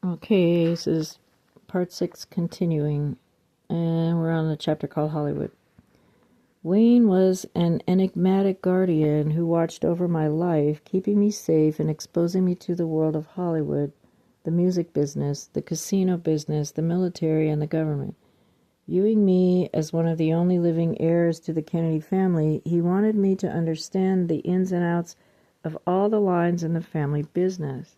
Okay, this is part 6 continuing, and we're on the chapter called Hollywood. Wayne was an enigmatic guardian who watched over my life, keeping me safe and exposing me to the world of Hollywood, the music business, the casino business, the military, and the government. Viewing me as one of the only living heirs to the Kennedy family, he wanted me to understand the ins and outs of all the lines in the family business.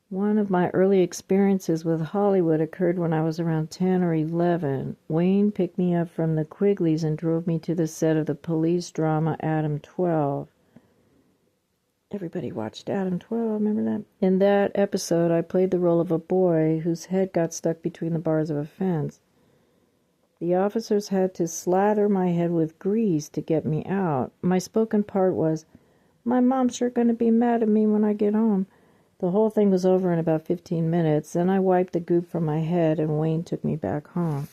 One of my early experiences with Hollywood occurred when I was around 10 or 11. Wayne picked me up from the Quigleys and drove me to the set of the police drama Adam 12. Everybody watched Adam 12, remember that? In that episode, I played the role of a boy whose head got stuck between the bars of a fence. The officers had to slather my head with grease to get me out. My spoken part was, "My mom's sure going to be mad at me when I get home." The whole thing was over in about 15 minutes. Then I wiped the goop from my head and Wayne took me back home.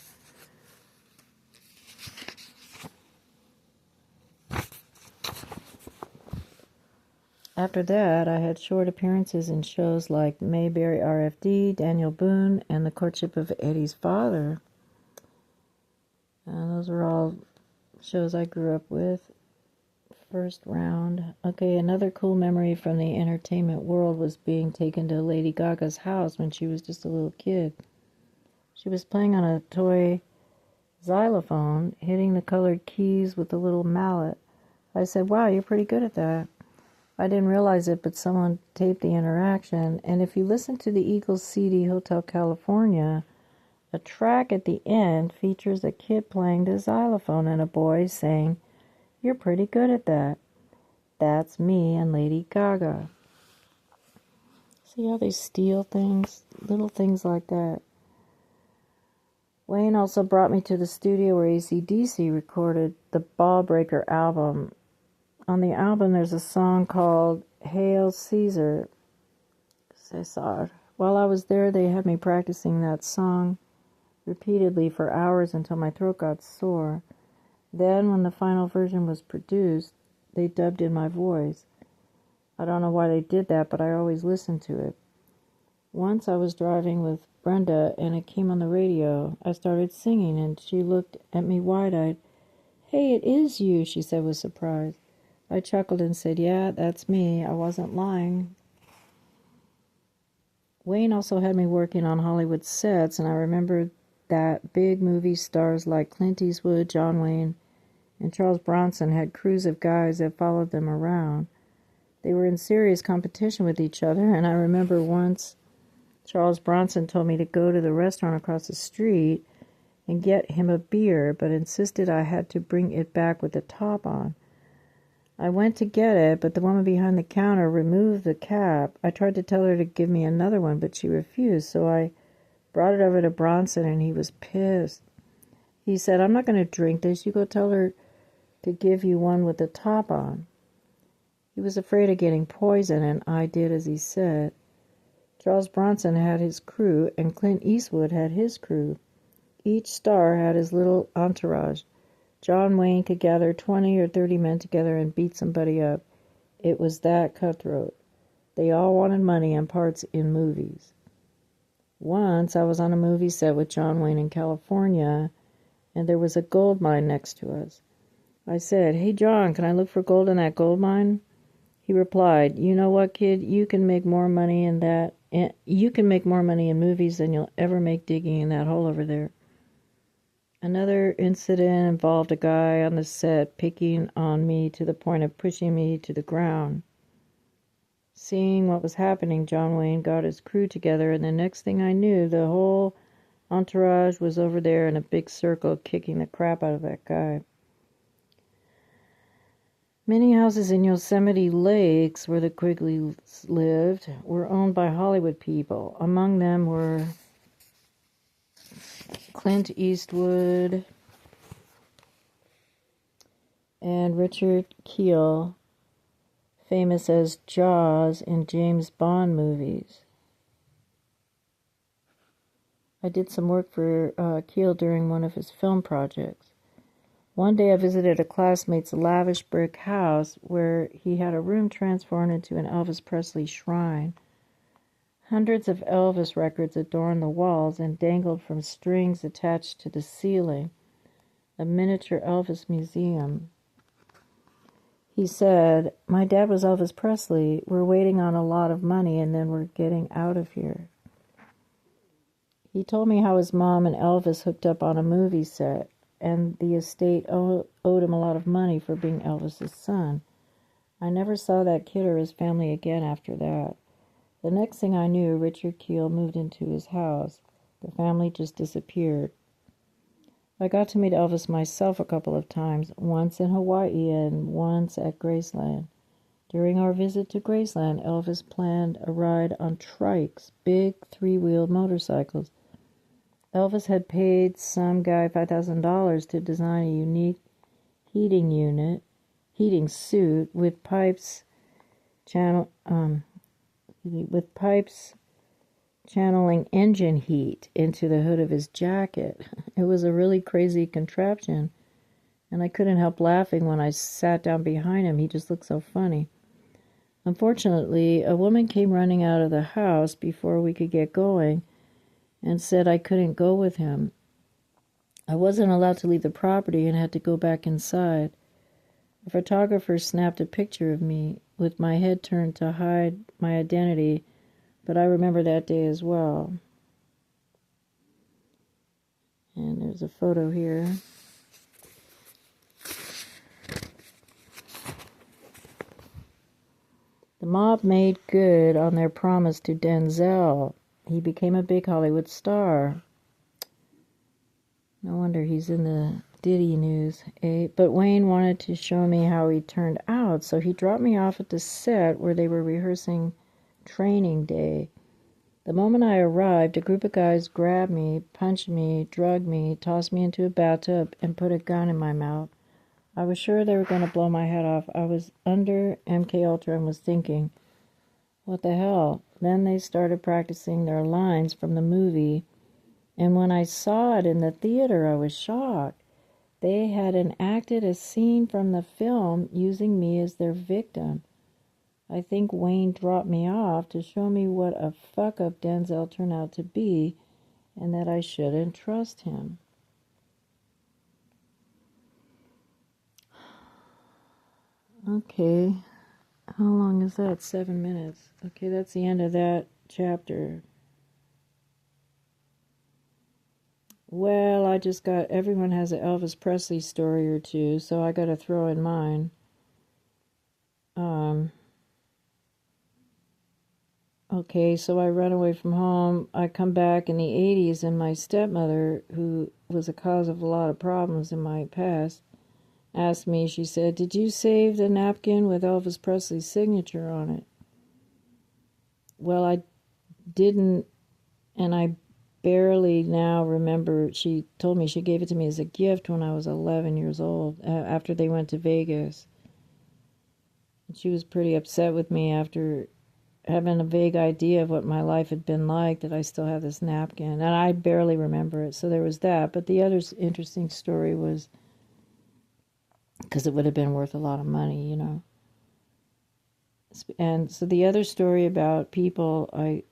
After that, I had short appearances in shows like Mayberry RFD, Daniel Boone, and The Courtship of Eddie's Father. And those were all shows I grew up with. First round. Okay, another cool memory from the entertainment world was being taken to Lady Gaga's house when she was just a little kid. She was playing on a toy xylophone, hitting the colored keys with a little mallet. I said, "Wow, you're pretty good at that." I didn't realize it, but someone taped the interaction, and if you listen to the Eagles' CD Hotel California, a track at the end features a kid playing the xylophone and a boy saying, "You're pretty good at that." That's me and Lady Gaga. See how they steal things? Little things like that. Wayne also brought me to the studio where AC/DC recorded the Ball Breaker album. On the album, there's a song called Hail Caesar. Cesar. While I was there, they had me practicing that song repeatedly for hours until my throat got sore. Then, when the final version was produced, they dubbed in my voice. I don't know why they did that, but I always listened to it. Once I was driving with Brenda, and it came on the radio. I started singing, and she looked at me wide-eyed. "Hey, it is you," she said with surprise. I chuckled and said, "Yeah, that's me. I wasn't lying." Wayne also had me working on Hollywood sets, and I remember that big movie stars like Clint Eastwood, John Wayne, and Charles Bronson had crews of guys that followed them around. They were in serious competition with each other, and I remember once Charles Bronson told me to go to the restaurant across the street and get him a beer, but insisted I had to bring it back with the top on. I went to get it, but the woman behind the counter removed the cap. I tried to tell her to give me another one, but she refused, so I brought it over to Bronson, and he was pissed. He said, "I'm not going to drink this. You go tell her to give you one with the top on." He was afraid of getting poison, and I did as he said. Charles Bronson had his crew, and Clint Eastwood had his crew. Each star had his little entourage. John Wayne could gather 20 or 30 men together and beat somebody up. It was that cutthroat. They all wanted money and parts in movies. Once I was on a movie set with John Wayne in California, and there was a gold mine next to us. I said, "Hey, John, can I look for gold in that gold mine?" He replied, "You know what, kid? You can make more money in movies than you'll ever make digging in that hole over there." Another incident involved a guy on the set picking on me to the point of pushing me to the ground. Seeing what was happening, John Wayne got his crew together, and the next thing I knew, the whole entourage was over there in a big circle kicking the crap out of that guy. Many houses in Yosemite Lakes, where the Quigleys lived, were owned by Hollywood people. Among them were Clint Eastwood and Richard Kiel, famous as Jaws in James Bond movies. I did some work for Kiel during one of his film projects. One day I visited a classmate's lavish brick house where he had a room transformed into an Elvis Presley shrine. Hundreds of Elvis records adorned the walls and dangled from strings attached to the ceiling. A miniature Elvis museum. He said, "My dad was Elvis Presley. We're waiting on a lot of money and then we're getting out of here." He told me how his mom and Elvis hooked up on a movie set, and the estate owed him a lot of money for being Elvis's son. I never saw that kid or his family again after that. The next thing I knew, Richard Keel moved into his house. The family just disappeared. I got to meet Elvis myself a couple of times, once in Hawaii and once at Graceland. During our visit to Graceland, Elvis planned a ride on trikes, big three-wheeled motorcycles. Elvis had paid some guy $5,000 to design a unique heating suit with pipes channeling engine heat into the hood of his jacket. It was a really crazy contraption, and I couldn't help laughing when I sat down behind him. He just looked so funny. Unfortunately, a woman came running out of the house before we could get going and said I couldn't go with him. I wasn't allowed to leave the property and had to go back inside. A photographer snapped a picture of me with my head turned to hide my identity, but I remember that day as well. And there's a photo here. The mob made good on their promise to Denzel. He became a big Hollywood star. No wonder he's in the Diddy news, eh? But Wayne wanted to show me how he turned out, so he dropped me off at the set where they were rehearsing Training Day. The moment I arrived, a group of guys grabbed me, punched me, drugged me, tossed me into a bathtub, and put a gun in my mouth. I was sure they were going to blow my head off. I was under MK Ultra and was thinking, what the hell? Then they started practicing their lines from the movie, and when I saw it in the theater, I was shocked. They had enacted a scene from the film using me as their victim. I think Wayne dropped me off to show me what a fuck-up Denzel turned out to be and that I shouldn't trust him. Okay, how long is that? 7 minutes. Okay, that's the end of that chapter. Well, I just got, everyone has an Elvis Presley story or two, so I got to throw in mine. Okay, so I run away from home. I come back in the 80s, and my stepmother, who was a cause of a lot of problems in my past, asked me, she said, "Did you save the napkin with Elvis Presley's signature on it?" Well, I didn't, and I barely now remember. She told me she gave it to me as a gift when I was 11 years old, after they went to Vegas. And she was pretty upset with me after having a vague idea of what my life had been like, that I still have this napkin, and I barely remember it. So there was that. But the other interesting story was, because it would have been worth a lot of money, you know. And so the other story about people I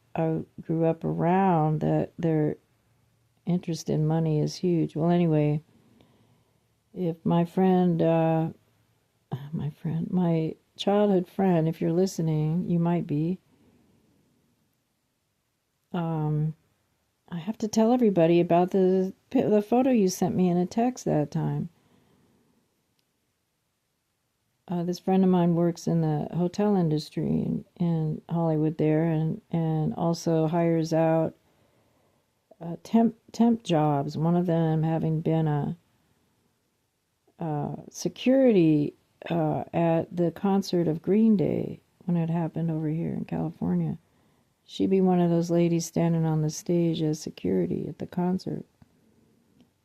grew up around, that their interest in money is huge. Well, anyway, if my childhood friend, if you're listening, you might be, I have to tell everybody about the photo you sent me in a text that time. This friend of mine works in the hotel industry in Hollywood there, and also hires out temp jobs. One of them having been a security at the concert of Green Day when it happened over here in California. She'd be one of those ladies standing on the stage as security at the concert,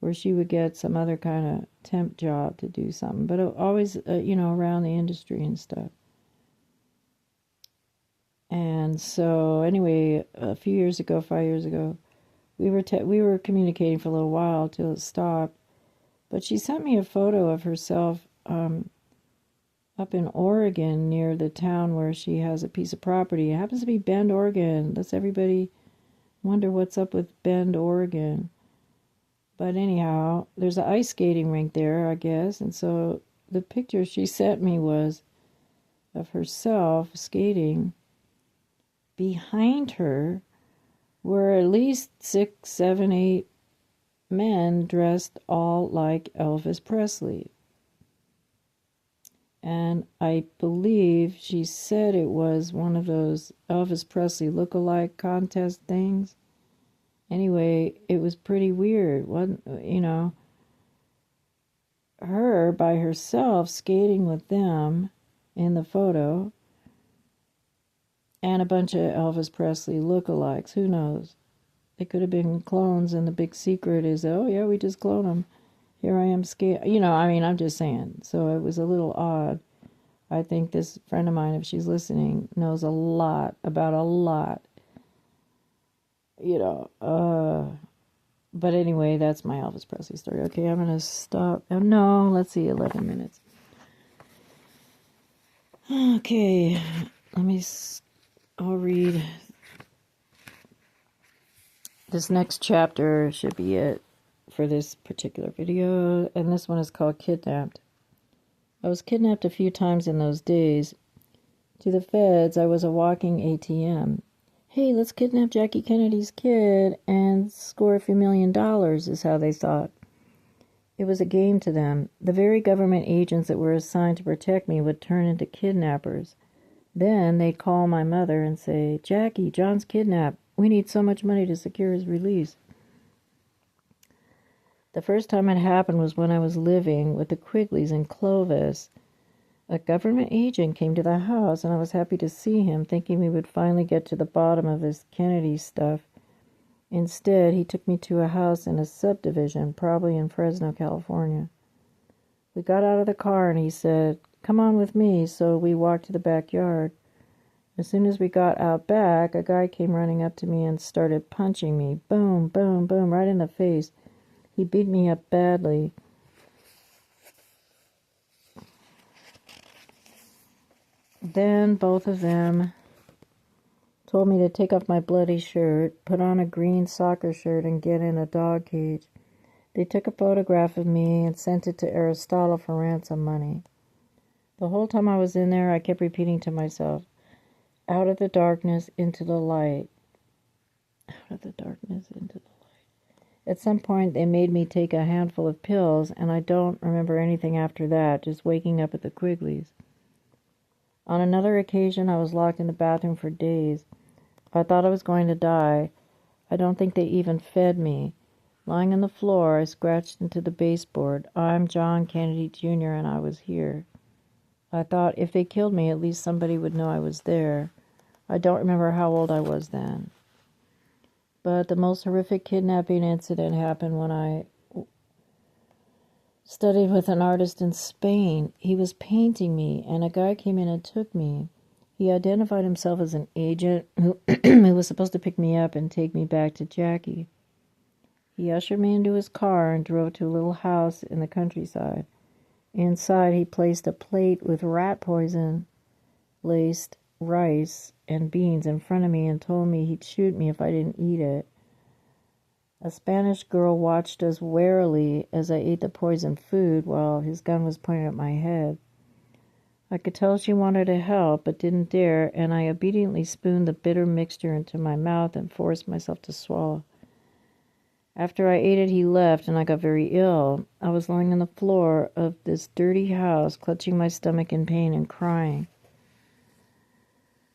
where she would get some other kind of temp job to do something, but always, around the industry and stuff. And so, anyway, a few years ago, 5 years ago, we were communicating for a little while till it stopped. But she sent me a photo of herself up in Oregon near the town where she has a piece of property. It happens to be Bend, Oregon. Let's everybody wonder what's up with Bend, Oregon. But anyhow, there's an ice skating rink there, I guess. And so the picture she sent me was of herself skating. Behind her were at least 6, 7, 8 men dressed all like Elvis Presley. And I believe she said it was one of those Elvis Presley look-alike contest things. Anyway, it was pretty weird. Her by herself skating with them in the photo, and a bunch of Elvis Presley look-alikes. Who knows? They could have been clones, and the big secret is, oh yeah, we just clone them. Here I am skating. I'm just saying. So it was a little odd. I think this friend of mine, if she's listening, knows a lot about a lot. But anyway, that's my Elvis Presley story. Okay, I'm going to stop. Oh, no, let's see, 11 minutes. Okay, I'll read. This next chapter should be it for this particular video, and this one is called Kidnapped. I was kidnapped a few times in those days. To the feds, I was a walking ATM. Hey, let's kidnap Jackie Kennedy's kid and score a few $1,000,000 is how they thought. It was a game to them. The very government agents that were assigned to protect me would turn into kidnappers. Then they'd call my mother and say, Jackie, John's kidnapped. We need so much money to secure his release. The first time it happened was when I was living with the Quigleys in Clovis. A government agent came to the house, and I was happy to see him, thinking we would finally get to the bottom of this Kennedy stuff. Instead, he took me to a house in a subdivision, probably in Fresno, California. We got out of the car, and he said, come on with me, so we walked to the backyard. As soon as we got out back, a guy came running up to me and started punching me. Boom, boom, boom, right in the face. He beat me up badly. Then both of them told me to take off my bloody shirt, put on a green soccer shirt, and get in a dog cage. They took a photograph of me and sent it to Aristotle for ransom money. The whole time I was in there, I kept repeating to myself, out of the darkness into the light. Out of the darkness into the light. At some point, they made me take a handful of pills, and I don't remember anything after that, just waking up at the Quigleys. On another occasion, I was locked in the bathroom for days. I thought I was going to die. I don't think they even fed me. Lying on the floor, I scratched into the baseboard, I'm John Kennedy Jr., and I was here. I thought if they killed me, at least somebody would know I was there. I don't remember how old I was then. But the most horrific kidnapping incident happened when I studied with an artist in Spain. He was painting me, and a guy came in and took me. He identified himself as an agent who was supposed to pick me up and take me back to Jackie. He ushered me into his car and drove to a little house in the countryside. Inside, he placed a plate with rat poison, laced rice and beans in front of me and told me he'd shoot me if I didn't eat it. A Spanish girl watched us warily as I ate the poisoned food while his gun was pointed at my head. I could tell she wanted to help, but didn't dare, and I obediently spooned the bitter mixture into my mouth and forced myself to swallow. After I ate it, he left, and I got very ill. I was lying on the floor of this dirty house, clutching my stomach in pain and crying.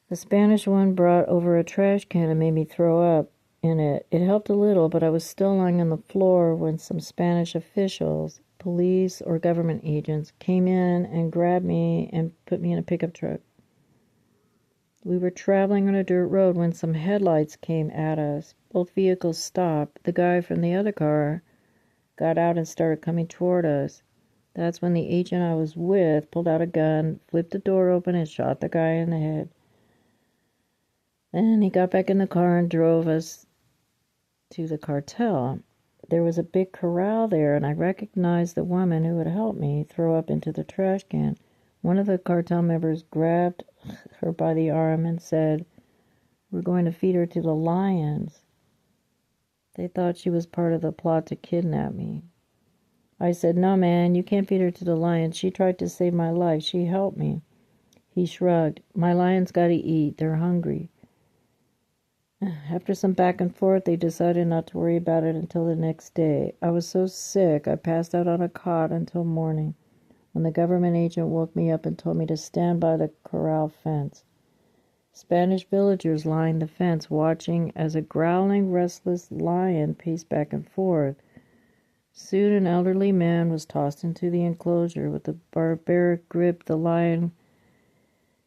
The Spanish woman brought over a trash can and made me throw up in it. It helped a little, but I was still lying on the floor when some Spanish officials, police or government agents, came in and grabbed me and put me in a pickup truck. We were traveling on a dirt road when some headlights came at us. Both vehicles stopped. The guy from the other car got out and started coming toward us. That's when the agent I was with pulled out a gun, flipped the door open, and shot the guy in the head. Then he got back in the car and drove us to the cartel. There was a big corral there, and I recognized the woman who had helped me throw up into the trash can. One of the cartel members grabbed her by the arm and said, "We're going to feed her to the lions." They thought she was part of the plot to kidnap me. I said, "No, man, you can't feed her to the lions. She tried to save my life. She helped me." He shrugged. "My lions gotta eat. They're hungry." After some back and forth, they decided not to worry about it until the next day. I was so sick, I passed out on a cot until morning, when the government agent woke me up and told me to stand by the corral fence. Spanish villagers lined the fence, watching as a growling, restless lion paced back and forth. Soon an elderly man was tossed into the enclosure. With a barbaric grip, the lion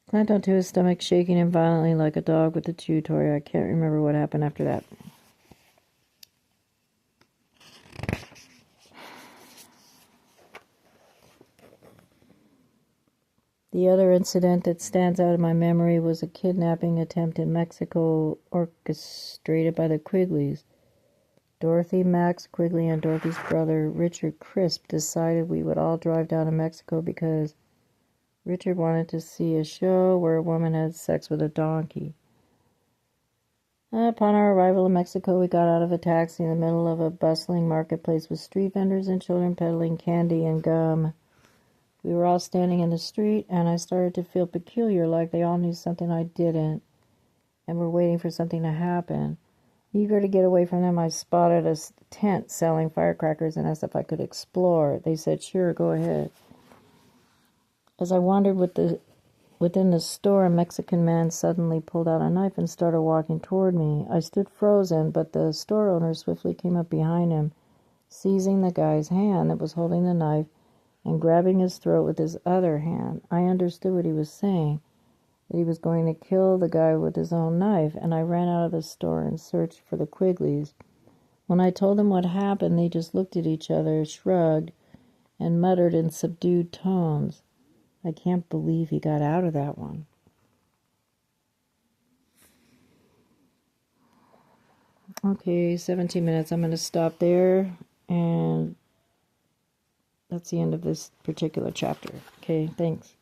clamped onto his stomach, shaking him violently like a dog with a chew toy. I can't remember what happened after that. The other incident that stands out in my memory was a kidnapping attempt in Mexico orchestrated by the Quigleys. Dorothy, Max Quigley, and Dorothy's brother, Richard Crisp, decided we would all drive down to Mexico because Richard wanted to see a show where a woman had sex with a donkey. Upon our arrival in Mexico, we got out of a taxi in the middle of a bustling marketplace with street vendors and children peddling candy and gum. We were all standing in the street, and I started to feel peculiar, like they all knew something I didn't, and were waiting for something to happen. Eager to get away from them, I spotted a tent selling firecrackers and asked if I could explore. They said, "Sure, go ahead." As I wandered within the store, a Mexican man suddenly pulled out a knife and started walking toward me. I stood frozen, but the store owner swiftly came up behind him, seizing the guy's hand that was holding the knife and grabbing his throat with his other hand. I understood what he was saying, that he was going to kill the guy with his own knife, and I ran out of the store and searched for the Quigleys. When I told them what happened, they just looked at each other, shrugged, and muttered in subdued tones. I can't believe he got out of that one. Okay, 17 minutes. I'm going to stop there, and that's the end of this particular chapter. Okay, thanks.